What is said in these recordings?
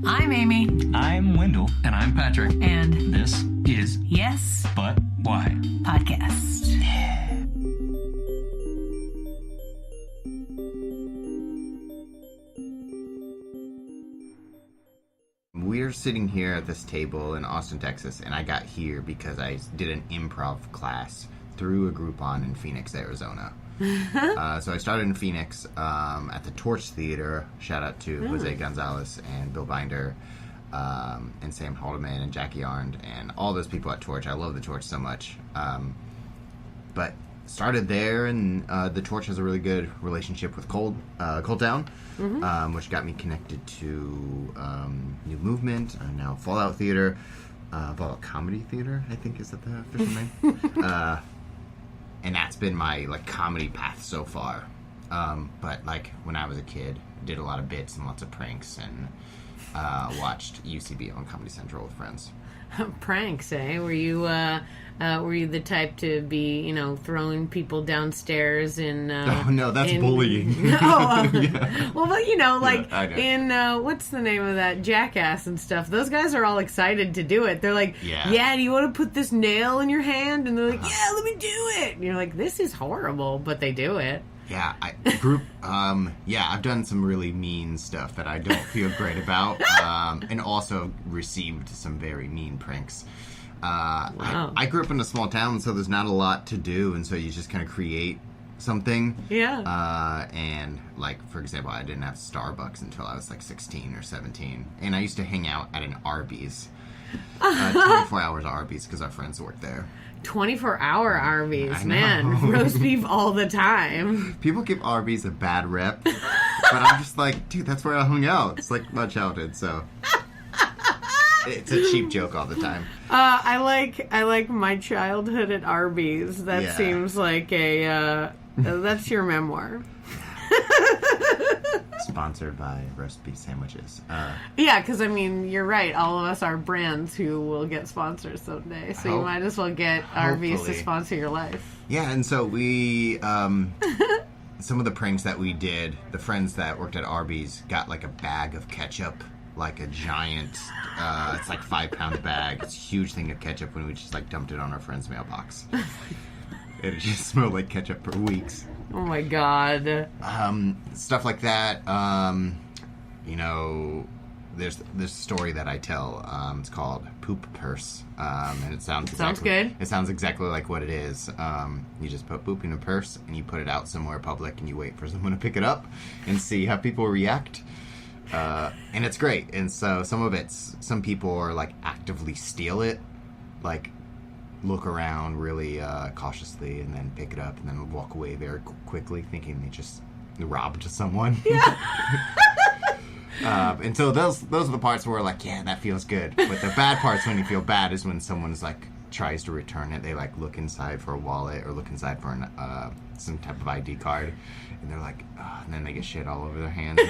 I'm Amy. I'm Wendell. And I'm Patrick. And this is Yes, But Why? Podcast. We're sitting here at this table in Austin, Texas, and I got here because I did an improv class through a Groupon in Phoenix, Arizona. So I started in Phoenix at the Torch Theater. Shout out to Jose Gonzalez and Bill Binder and Sam Haldeman and Jackie Arndt and all those people at Torch. I love the Torch so much. But started there, and the Torch has a really good relationship with Cold Town, which got me connected to New Movement, now Fallout Theater, Fallout Comedy Theater, I think is that the official name. And that's been my comedy path so far. But when I was a kid, did a lot of bits and lots of pranks, and watched UCB on Comedy Central with friends. Pranks, eh? Were you the type to be, throwing people downstairs in... oh, no, that's bullying. Yeah. Well, but, I know. in, what's the name of that? Jackass and stuff. Those guys are all excited to do it. They're like, yeah, do you want to put this nail in your hand? And they're like, yeah, let me do it. And you're like, this is horrible, but they do it. Yeah, I've done some really mean stuff that I don't feel great about, and also received some very mean pranks. Wow. I grew up in a small town, so there's not a lot to do, and so you just kind of create something. Yeah. And, for example, I didn't have Starbucks until I was 16 or 17, and I used to hang out at an Arby's, 24 hours Arby's, because our friends worked there. 24-hour Arby's, man. Roast beef all the time. People give Arby's a bad rep, but I'm just dude, that's where I hung out. It's my childhood, so it's a cheap joke all the time. I like my childhood at Arby's. That seems like that's your memoir. Sponsored by roast beef sandwiches. Yeah, because you're right. All of us are brands who will get sponsors someday, so you might as well get Arby's to sponsor your life. Yeah, and so we, some of the pranks that we did, the friends that worked at Arby's got a bag of ketchup, a giant, it's 5-pound bag. It's a huge thing of ketchup, when we just dumped it on our friend's mailbox. It just smelled like ketchup for weeks. Oh my god. Stuff like that. There's this story that I tell. It's called Poop Purse. And it sounds good. It sounds exactly like what it is. You just put poop in a purse and you put it out somewhere public and you wait for someone to pick it up and see how people react. And it's great. And so some people are actively steal it, look around really cautiously and then pick it up and then walk away very quickly thinking they just robbed someone. Yeah. And so those are the parts where yeah, that feels good. But the bad parts when you feel bad is when someone's tries to return it. They look inside for a wallet or look inside for some type of ID card, and they're and then they get shit all over their hands.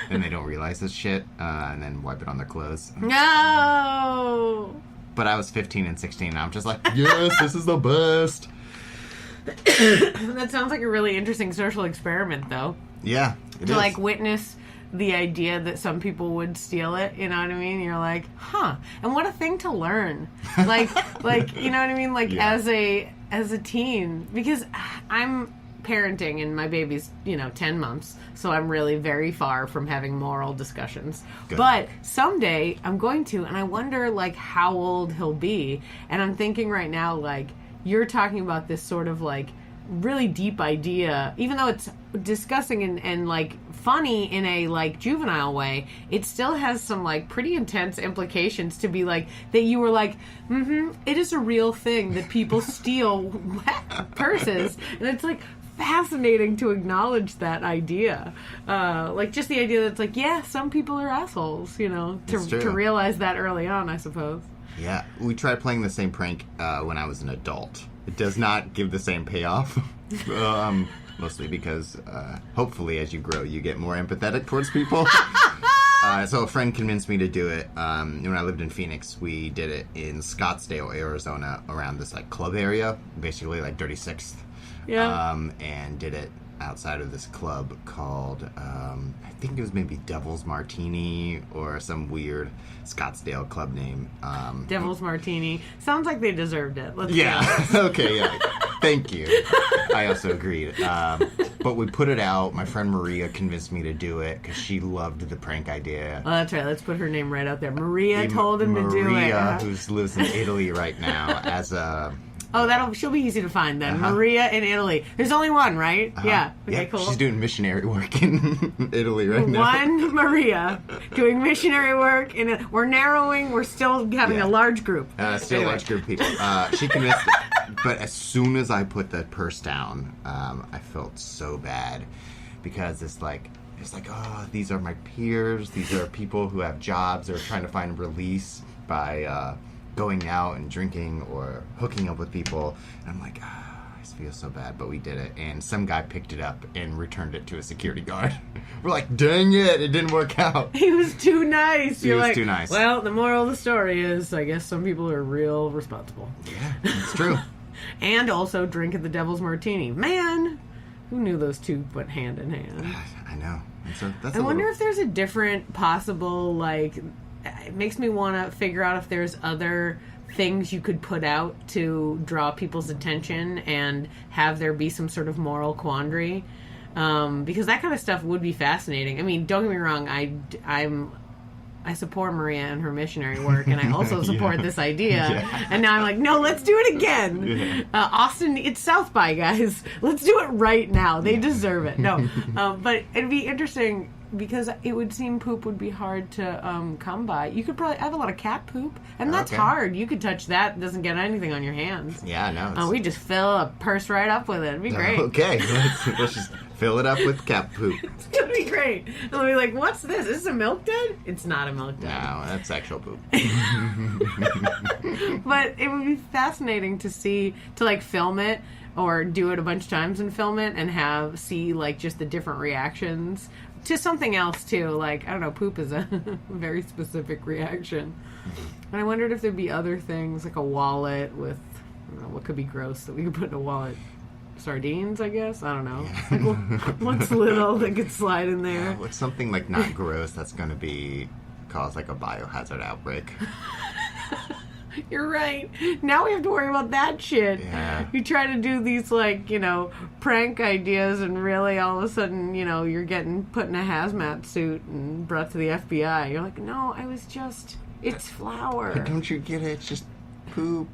And they don't realize this shit, and then wipe it on their clothes. No. But I was 15 and 16, and I'm just yes, this is the best. That sounds like a really interesting social experiment, though. Yeah, it is. To, witness the idea that some people would steal it, you know what I mean? You're huh. And what a thing to learn. You know what I mean? As a teen. Because I'm parenting, and my baby's, 10 months, so I'm really very far from having moral discussions. Good. But someday I'm going to, and I wonder, how old he'll be. And I'm thinking right now, you're talking about this sort of, really deep idea, even though it's disgusting and funny in a juvenile way, it still has some pretty intense implications to be that you were it is a real thing that people steal purses, and it's fascinating to acknowledge that idea, just the idea that it's some people are assholes, to realize that early on, I suppose. Yeah, we tried playing the same prank when I was an adult. It does not give the same payoff, mostly because hopefully as you grow, you get more empathetic towards people. So a friend convinced me to do it. When I lived in Phoenix, we did it in Scottsdale, Arizona, around this club area, basically 36th. Yeah. And did it outside of this club called, I think it was maybe Devil's Martini or some weird Scottsdale club name. Devil's Martini. Sounds like they deserved it. Let's be Yeah. honest. Okay, yeah. Thank you. I also agreed. But we put it out. My friend Maria convinced me to do it because she loved the prank idea. Oh, that's right. Let's put her name right out there. Maria told him to do it. Maria, who lives in Italy right now, as a... Oh, she'll be easy to find then. Maria in Italy. There's only one, right? Yeah. Okay, cool. She's doing missionary work in Italy right now. One Maria doing missionary work. We're narrowing. We're still having a large group. Still a large group of people. She convinced but as soon as I put that purse down, I felt so bad because it's like, oh, these are my peers. These are people who have jobs. They're trying to find release by going out and drinking or hooking up with people. And I'm like, I feel so bad, but we did it. And some guy picked it up and returned it to a security guard. We're like, dang it didn't work out. He was too nice. He was too nice. Well, the moral of the story is, I guess some people are real responsible. Yeah, it's true. And also drinking the Devil's Martini. Man, who knew those two went hand in hand? I know. I wonder if there's a different possible, like... It makes me want to figure out if there's other things you could put out to draw people's attention and have there be some sort of moral quandary. Because that kind of stuff would be fascinating. I mean, don't get me wrong, I support Maria and her missionary work, and I also support this idea. Yeah. And now I'm like, no, let's do it again. Yeah. Austin, it's South by, guys. Let's do it right now. They deserve it. No, but it'd be interesting because it would seem poop would be hard to come by. You could probably have a lot of cat poop, and that's hard. You could touch that; it doesn't get anything on your hands. Yeah, no. We just fill a purse right up with it. It'd be great. Okay, let's just fill it up with cat poop. It's gonna be great. And we'll be like, "What's this? Is this a milk dud?" It's not a milk dud. No, that's actual poop. But it would be fascinating to see, to like film it or do it a bunch of times and film it and see like just the different reactions to something else too. Like, I don't know, poop is a very specific reaction. And I wondered if there'd be other things like a wallet with, I don't know, what could be gross that we could put in a wallet. Sardines, I guess? I don't know. Like, what's little that could slide in there? Yeah, what's something like not gross that's going to cause like a biohazard outbreak? You're right. Now we have to worry about that shit. Yeah. You try to do these, like, prank ideas, and really all of a sudden, you're getting put in a hazmat suit and brought to the FBI. You're like, no, it's flour. Don't you get it? It's just poop.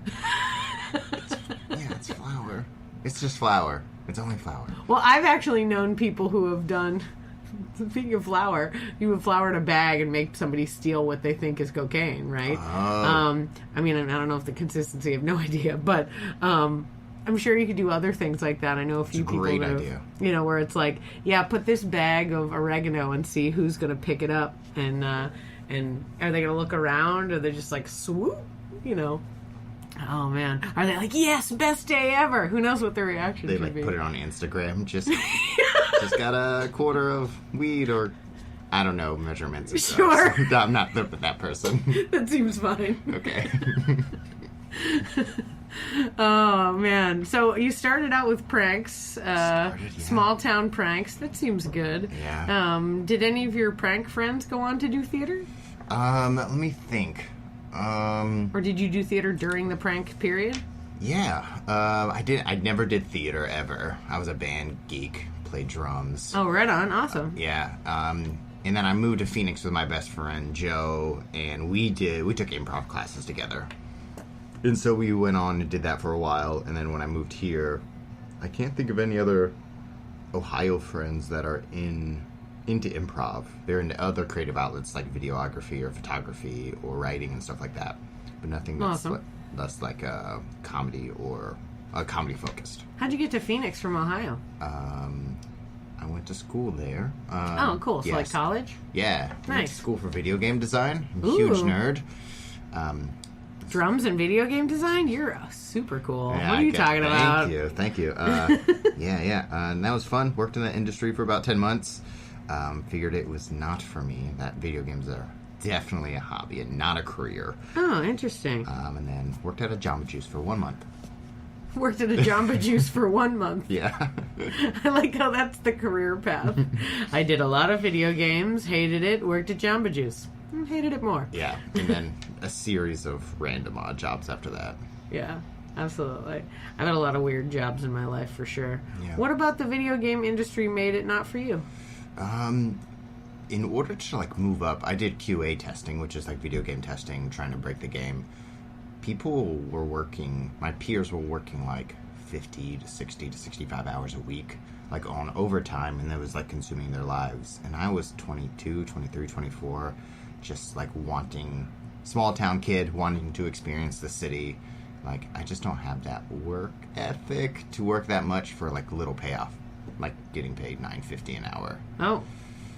It's flour. It's just flour. It's only flour. Well, I've actually known people who have done... Speaking of flour, you would flour in a bag and make somebody steal what they think is cocaine, right? Oh. I mean, I don't know if the consistency, I have no idea, but I'm sure you could do other things like that. I know a few people great idea. Where it's like, put this bag of oregano and see who's going to pick it up, and are they going to look around, or they're just like, swoop, Oh, man. Are they like, yes, best day ever? Who knows what their reaction should be? They, put it on Instagram. Just got a quarter of weed or, I don't know, measurements. And Sure. Stuff. I'm not that person. That seems fine. Okay. Oh, man. So you started out with pranks. Small town pranks. That seems good. Yeah. Did any of your prank friends go on to do theater? Let me think. Or did you do theater during the prank period? Yeah, I did. I never did theater ever. I was a band geek, played drums. Oh, right on. Awesome. Yeah. And then I moved to Phoenix with my best friend Joe, and we took improv classes together. And so we went on and did that for a while. And then when I moved here, I can't think of any other Ohio friends that are into improv. They're into other creative outlets like videography or photography or writing and stuff like that, but nothing that's like a comedy or comedy focused. How'd you get to Phoenix from Ohio? I went to school there. Oh, cool. So like college? Yeah. Nice. Went to school for video game design. I'm a Ooh. huge nerd. Drums and video game design? You're super cool. Yeah, what are you talking about? Thank you. Yeah. And that was fun. Worked in the industry for about 10 months. Figured it was not for me. That video games are definitely a hobby and not a career. Oh, interesting. And then worked at a Jamba Juice for 1 month. Worked at a Jamba Juice for 1 month. Yeah. I like how that's the career path. I did a lot of video games, hated it, worked at Jamba Juice. Hated it more. Yeah. And then a series of random odd jobs after that. Yeah, absolutely. I've had a lot of weird jobs in my life, for sure. Yeah. What about the video game industry made it not for you? In order to, like, move up, I did QA testing, which is, like, video game testing, trying to break the game. People were working, my peers were working, like, 50 to 60 to 65 hours a week, like, on overtime, and that was, like, consuming their lives. And I was 22, 23, 24, just, like, small town kid, wanting to experience the city. Like, I just don't have that work ethic to work that much for, like, little payoff. Like, getting paid $9.50 an hour. Oh,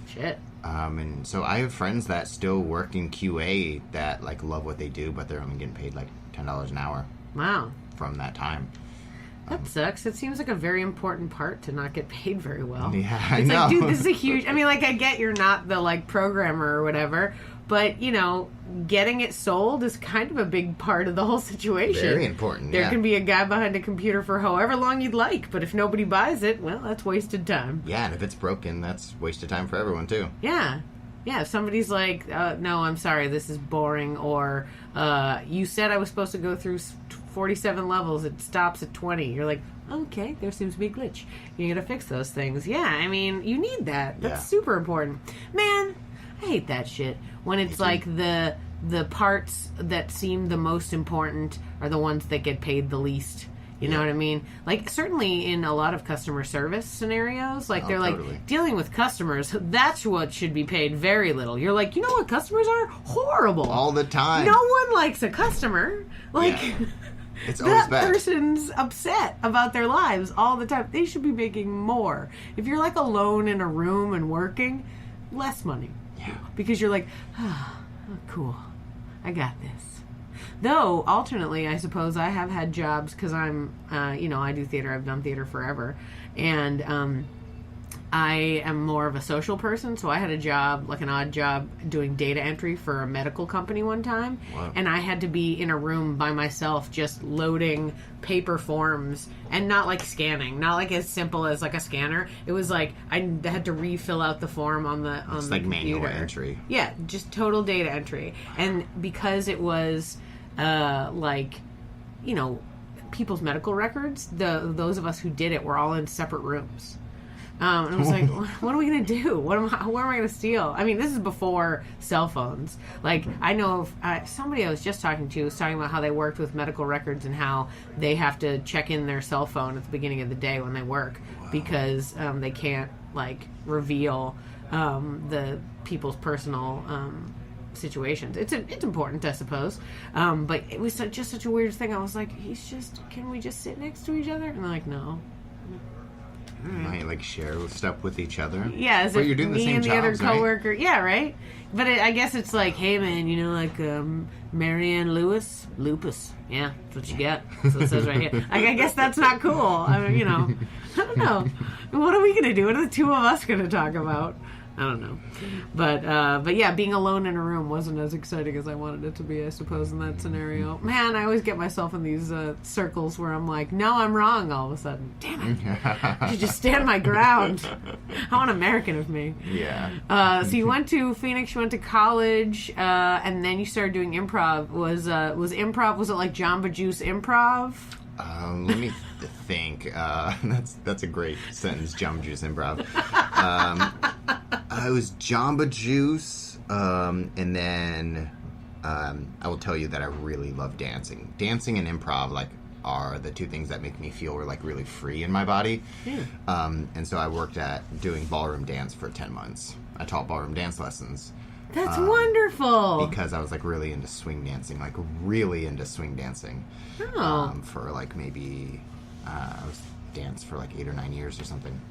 shit. And so I have friends that still work in QA that, like, love what they do, but they're only getting paid, like, $10 an hour. Wow. From that time. That sucks. It seems like a very important part to not get paid very well. Yeah, I it's know. like, dude, this is a huge... I mean, like, I get you're not the, like, programmer or whatever, but, you know, getting it sold is kind of a big part of the whole situation. Very important, There yeah. can be a guy behind a computer for however long you'd like, but if nobody buys it, well, that's wasted time. Yeah, and if it's broken, that's wasted time for everyone, too. Yeah. Yeah, if somebody's like, no, I'm sorry, this is boring, or you said I was supposed to go through 47 levels, it stops at 20. You're like, okay, there seems to be a glitch. You gotta fix those things. Yeah, I mean, you need that. That's super important. Man, I hate that shit. When it's like the parts that seem the most important are the ones that get paid the least. You know what I mean? Like, certainly in a lot of customer service scenarios, like, they're totally. like, dealing with customers, that's what should be paid very little. You're like, you know what customers are? Horrible. All the time. No one likes a customer. Like, Yeah. It's always that bad. person's upset about their lives all the time. They should be making more. If you're, like, alone in a room and working, less money. Yeah. Because you're like, oh, cool. I got this. Though, alternately, I suppose I have had jobs because I'm, I do theater. I've done theater forever. And I am more of a social person. So I had a job, like an odd job, doing data entry for a medical company one time. Wow. And I had to be in a room by myself just loading paper forms and not like scanning. Not like as simple as like a scanner. It was like I had to refill out the form on the It's the like computer. manual entry. Yeah, just total data entry. And because it was people's medical records, those of us who did it were all in separate rooms. And I was like, what are we going to do? What am I going to steal? I mean, this is before cell phones. Like, I know of somebody I was just talking to was talking about how they worked with medical records and how they have to check in their cell phone at the beginning of the day when they work because they can't, like, reveal the people's personal situations. It's important, I suppose. But it was just such a weird thing. I was like, can we just sit next to each other? And they're like, no. Might, like, share stuff with each other. Yeah, as but if you're doing the me same and the jobs, other right? coworker. Yeah, right. But I guess it's like, hey man, like Marianne Lewis, lupus. Yeah, that's what you got. That's what it says right here. I guess that's not cool. I mean, I don't know. What are we gonna do? What are the two of us gonna talk about? I don't know. But yeah, being alone in a room wasn't as exciting as I wanted it to be, I suppose, in that scenario. Man, I always get myself in these circles where I'm like, no, I'm wrong all of a sudden. Damn it. I should just stand my ground. How un-American of me. Yeah. So you went to Phoenix, you went to college, and then you started doing improv. Was it like Jamba Juice improv? Let me think. That's a great sentence, Jamba Juice improv. It was Jamba Juice, and then I will tell you that I really love dancing. Dancing and improv, like, are the two things that make me feel like really free in my body. Yeah. And so I worked at doing ballroom dance for 10 months. I taught ballroom dance lessons. That's wonderful. Because I was, like, really into swing dancing. For, like, maybe, I was danced for, like, 8 or 9 years or something.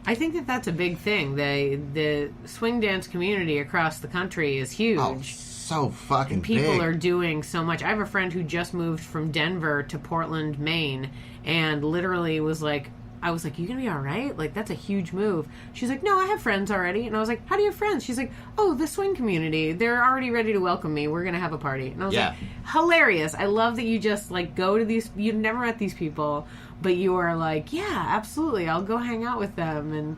I think that's a big thing. The swing dance community across the country is huge. Oh, so fucking People big. are doing so much. I have a friend who just moved from Denver to Portland, Maine, and literally was like, I was like, you gonna be all right? Like, that's a huge move. She's like, no, I have friends already. And I was like, how do you have friends? She's like, oh, the swing community. They're already ready to welcome me. We're gonna have a party. And I was like, hilarious. I love that you just, like, go to these, you've never met these people, but you are like, yeah, absolutely. I'll go hang out with them and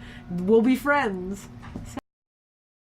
we'll be friends. So